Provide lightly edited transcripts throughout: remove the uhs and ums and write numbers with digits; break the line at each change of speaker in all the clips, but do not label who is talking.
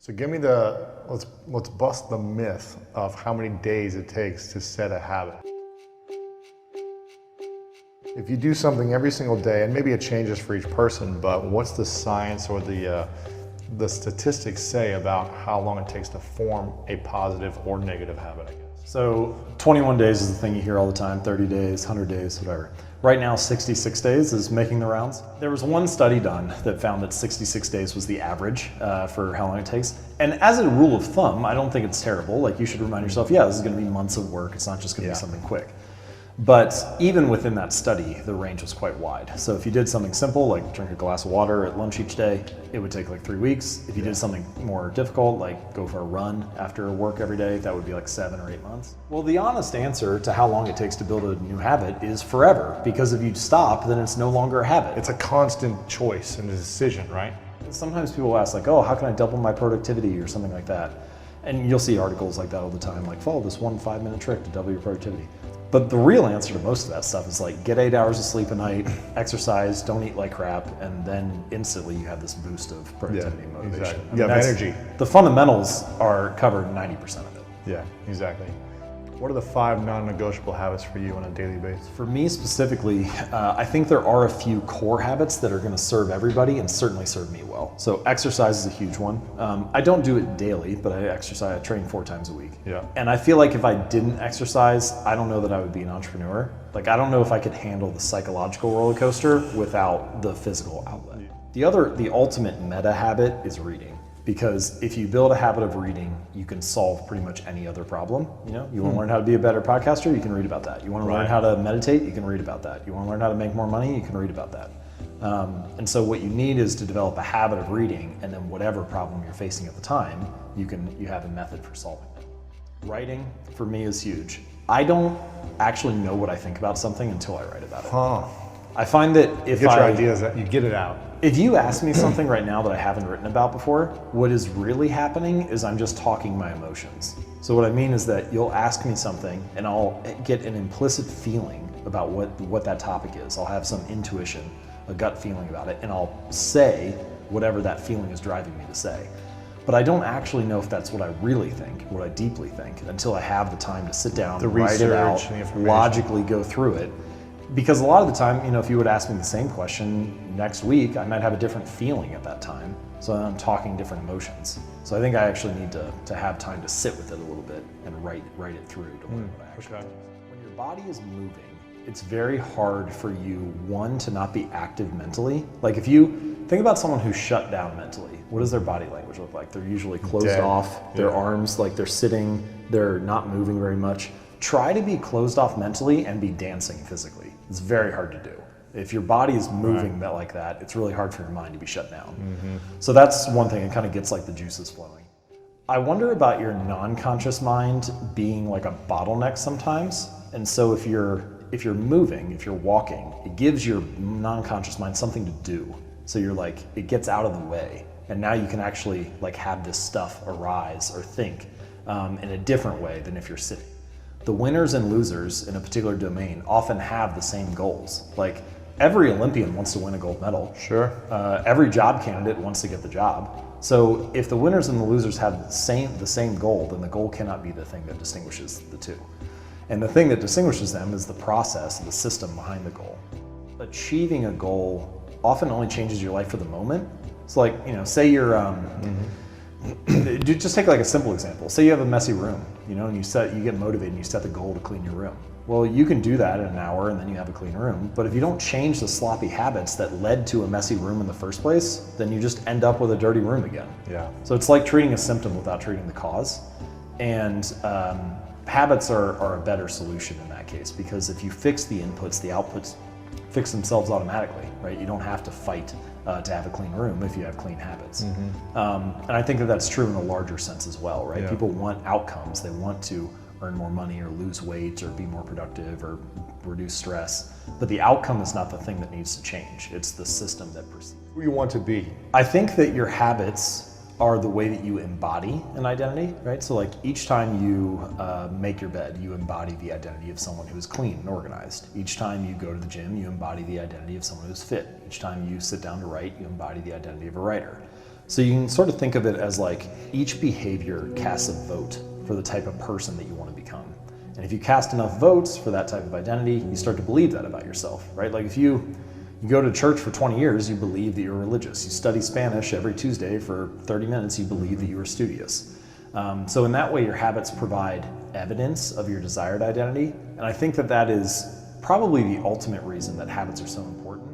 So give me let's bust the myth of how many days it takes to set a habit. If you do something every single day, and maybe it changes for each person, but what's the science or the statistics say about how long it takes to form a positive or negative habit, I guess?
So 21 days is the thing you hear all the time, 30 days, 100 days, whatever. Right now, 66 days is making the rounds. There was one study done that found that 66 days was the average for how long it takes. And as a rule of thumb, I don't think it's terrible. Like, you should remind yourself, yeah, this is gonna be months of work. It's not just gonna be something quick. But even within that study, the range was quite wide. So if you did something simple, like drink a glass of water at lunch each day, it would take like 3 weeks. If you did something more difficult, like go for a run after work every day, that would be like 7 or 8 months. Well, the honest answer to how long it takes to build a new habit is forever, because if you stop, then it's no longer a habit.
It's a constant choice and a decision, right?
Sometimes people ask like, oh, how can I double my productivity or something like that? And you'll see articles like that all the time, like follow this 1 5-minute trick to double your productivity. But the real answer to most of that stuff is like, get 8 hours of sleep a night, exercise, don't eat like crap, and then instantly you have this boost of productivity and motivation.
Exactly. You have energy.
The fundamentals are covered 90% of it.
Yeah, exactly. What are the 5 non-negotiable habits for you on a daily basis?
For me specifically, I think there are a few core habits that are going to serve everybody and certainly serve me well. So exercise is a huge one. I don't do it daily, but I train 4 times a week.
Yeah.
And I feel like if I didn't exercise, I don't know that I would be an entrepreneur. Like, I don't know if I could handle the psychological roller coaster without the physical outlet. Yeah. The ultimate meta habit is reading. Because if you build a habit of reading, you can solve pretty much any other problem. You know, you want to learn how to be a better podcaster, you can read about that. You want to learn how to meditate, you can read about that. You want to learn how to make more money, you can read about that. And so what you need is to develop a habit of reading, and then whatever problem you're facing at the time, you have a method for solving it. Writing for me is huge. I don't actually know what I think about something until I write about it. I find that if
you get your ideas, you get it out.
If you ask me something right now that I haven't written about before, what is really happening is I'm just talking my emotions. So what I mean is that you'll ask me something and I'll get an implicit feeling about what that topic is. I'll have some intuition, a gut feeling about it, and I'll say whatever that feeling is driving me to say. But I don't actually know if that's what I really think, what I deeply think, until I have the time to sit down, write it out, logically go through it. Because a lot of the time, you know, if you would ask me the same question next week, I might have a different feeling at that time. So I'm talking different emotions. So I think I actually need to have time to sit with it a little bit and write it through to learn what I actually think. When your body is moving, it's very hard for you, one, to not be active mentally. Like, if you think about someone who's shut down mentally, what does their body language look like? They're usually closed off, their arms, like they're sitting, they're not moving very much. Try to be closed off mentally and be dancing physically. It's very hard to do. If your body is moving like that, it's really hard for your mind to be shut down. So that's one thing, it kind of gets like the juices flowing. I wonder about your non-conscious mind being like a bottleneck sometimes. And so if you're moving, if you're walking, it gives your non-conscious mind something to do. So you're like, it gets out of the way. And now you can actually like have this stuff arise or think in a different way than if you're sitting. The winners and losers in a particular domain often have the same goals. Like, every Olympian wants to win a gold medal.
Sure.
Every job candidate wants to get the job. So if the winners and the losers have the same goal, then the goal cannot be the thing that distinguishes the two. And the thing that distinguishes them is the process, the system behind the goal. Achieving a goal often only changes your life for the moment. So like, you know, say you're, just take like a simple example. Say you have a messy room, you know, and you get motivated and you set the goal to clean your room. Well, you can do that in an hour and then you have a clean room. But if you don't change the sloppy habits that led to a messy room in the first place, then you just end up with a dirty room again.
Yeah.
So it's like treating a symptom without treating the cause. And habits are a better solution in that case, because if you fix the inputs, the outputs fix themselves automatically, right? You don't have to fight to have a clean room if you have clean habits. And I think that that's true in a larger sense as well, right? Yeah. People want outcomes. They want to earn more money or lose weight or be more productive or reduce stress. But the outcome is not the thing that needs to change. It's the system that proceeds.
Who you want to be.
I think that your habits are the way that you embody an identity, right? So like each time you make your bed, you embody the identity of someone who is clean and organized. Each time you go to the gym, you embody the identity of someone who's fit. Each time you sit down to write, you embody the identity of a writer. So you can sort of think of it as like each behavior casts a vote for the type of person that you want to become. And if you cast enough votes for that type of identity, you start to believe that about yourself, right? Like if you go to church for 20 years, you believe that you're religious. You study Spanish every Tuesday for 30 minutes, you believe that you are studious. So in that way, your habits provide evidence of your desired identity. And I think that that is probably the ultimate reason that habits are so important.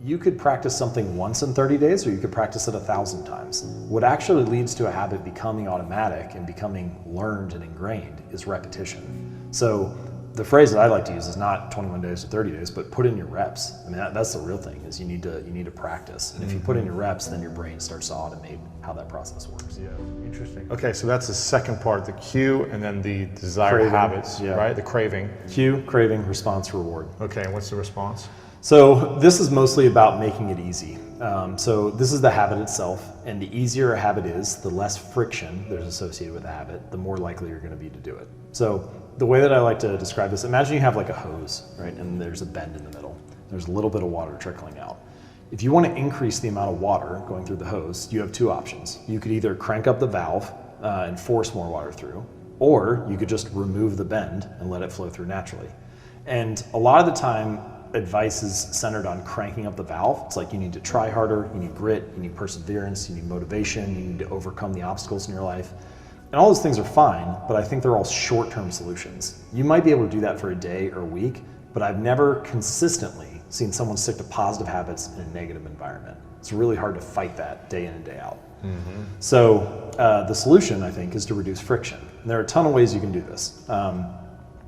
You could practice something once in 30 days, or you could practice it 1,000 times. What actually leads to a habit becoming automatic and becoming learned and ingrained is repetition. So the phrase that I like to use is not 21 days or 30 days, but put in your reps. I mean, that's the real thing, is you need to practice. And if you put in your reps, then your brain starts to automate how that process works.
Yeah, interesting. Okay, so that's the second part, the cue, and then the desired
Craving,
habits,
yeah.
right? The craving.
Cue, craving, response, reward.
Okay, and what's the response?
So this is mostly about making it easy. So this is the habit itself, and the easier a habit is, the less friction there's associated with the habit, the more likely you're going to be to do it. So the way that I like to describe this, imagine you have like a hose, right? And there's a bend in the middle. There's a little bit of water trickling out. If you want to increase the amount of water going through the hose, you have two options. You could either crank up the valve and force more water through, or you could just remove the bend and let it flow through naturally. And a lot of the time, advice is centered on cranking up the valve. It's like you need to try harder, you need grit, you need perseverance, you need motivation, you need to overcome the obstacles in your life. And all those things are fine, but I think they're all short-term solutions. You might be able to do that for a day or a week, but I've never consistently seen someone stick to positive habits in a negative environment. It's really hard to fight that day in and day out. Mm-hmm. So the solution, I think, is to reduce friction. And there are a ton of ways you can do this.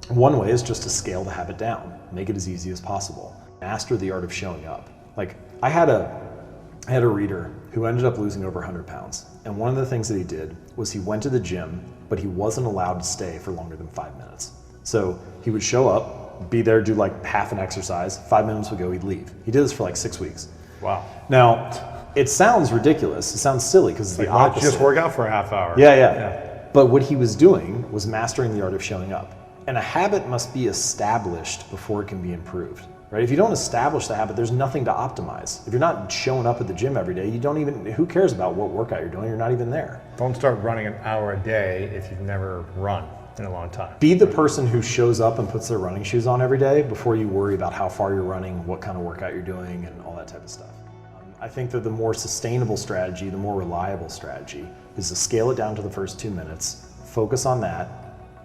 One way is just to scale the habit down, make it as easy as possible. Master the art of showing up. Like I had a reader who ended up losing over 100 pounds. And one of the things that he did was he went to the gym, but he wasn't allowed to stay for longer than 5 minutes. So he would show up, be there, do like half an exercise, 5 minutes would go, he'd leave. He did this for like 6 weeks.
Wow.
Now, it sounds ridiculous. It sounds silly because it's the opposite.
Just work out for a half hour.
Yeah. But what he was doing was mastering the art of showing up. And a habit must be established before it can be improved, right? If you don't establish the habit, there's nothing to optimize. If you're not showing up at the gym every day, who cares about what workout you're doing? You're not even there.
Don't start running an hour a day if you've never run in a long time.
Be the person who shows up and puts their running shoes on every day before you worry about how far you're running, what kind of workout you're doing, and all that type of stuff. I think that the more sustainable strategy, the more reliable strategy, is to scale it down to the first 2 minutes, focus on that,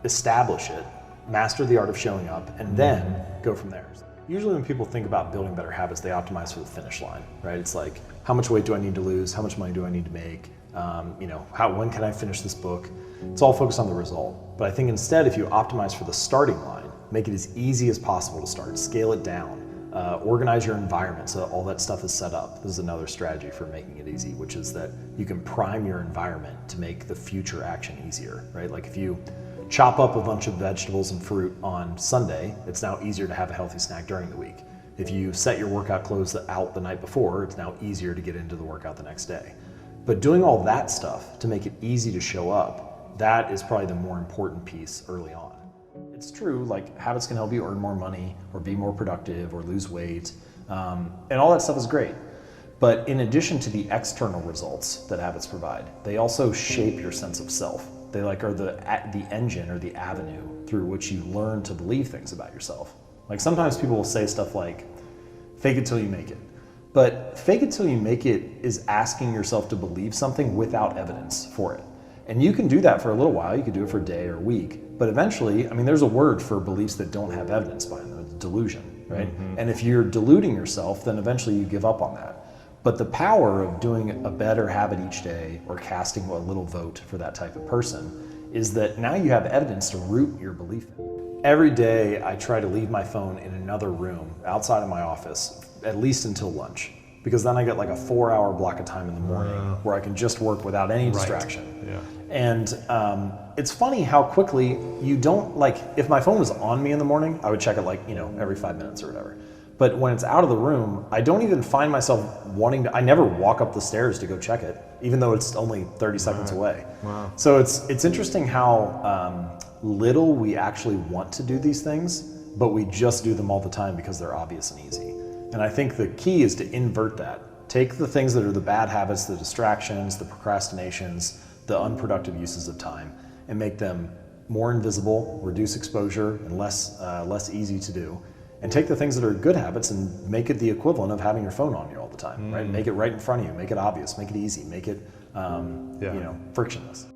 establish it, master the art of showing up, and then go from there. Usually when people think about building better habits, they optimize for the finish line, right? It's like, how much weight do I need to lose? How much money do I need to make? When can I finish this book? It's all focused on the result. But I think instead, if you optimize for the starting line, make it as easy as possible to start, scale it down, organize your environment so that all that stuff is set up. This is another strategy for making it easy, which is that you can prime your environment to make the future action easier, right? Like if you chop up a bunch of vegetables and fruit on Sunday, it's now easier to have a healthy snack during the week. If you set your workout clothes out the night before, it's now easier to get into the workout the next day. But doing all that stuff to make it easy to show up, that is probably the more important piece early on. It's true, like habits can help you earn more money or be more productive or lose weight, and all that stuff is great. But in addition to the external results that habits provide, they also shape your sense of self. They are the engine or the avenue through which you learn to believe things about yourself. Like sometimes people will say stuff like, fake it till you make it. But fake it till you make it is asking yourself to believe something without evidence for it. And you can do that for a little while. You could do it for a day or a week. But eventually, there's a word for beliefs that don't have evidence behind them. It's delusion, right? Mm-hmm. And if you're deluding yourself, then eventually you give up on that. But the power of doing a better habit each day or casting a little vote for that type of person is that now you have evidence to root your belief in. Every day I try to leave my phone in another room outside of my office, at least until lunch, because then I get like a 4-hour block of time in the morning where I can just work without any distraction.
Yeah.
And it's funny how quickly you don't, if my phone was on me in the morning, I would check it every 5 minutes or whatever. But when it's out of the room, I don't even find myself wanting to, I never walk up the stairs to go check it, even though it's only 30 seconds away.
Wow.
So it's interesting how little we actually want to do these things, but we just do them all the time because they're obvious and easy. And I think the key is to invert that, Take the things that are the bad habits, the distractions, the procrastinations, the unproductive uses of time, and make them more invisible, reduce exposure, and less easy to do. And take the things that are good habits and make it the equivalent of having your phone on you all the time, right? Make it right in front of you, make it obvious, make it easy, make it frictionless.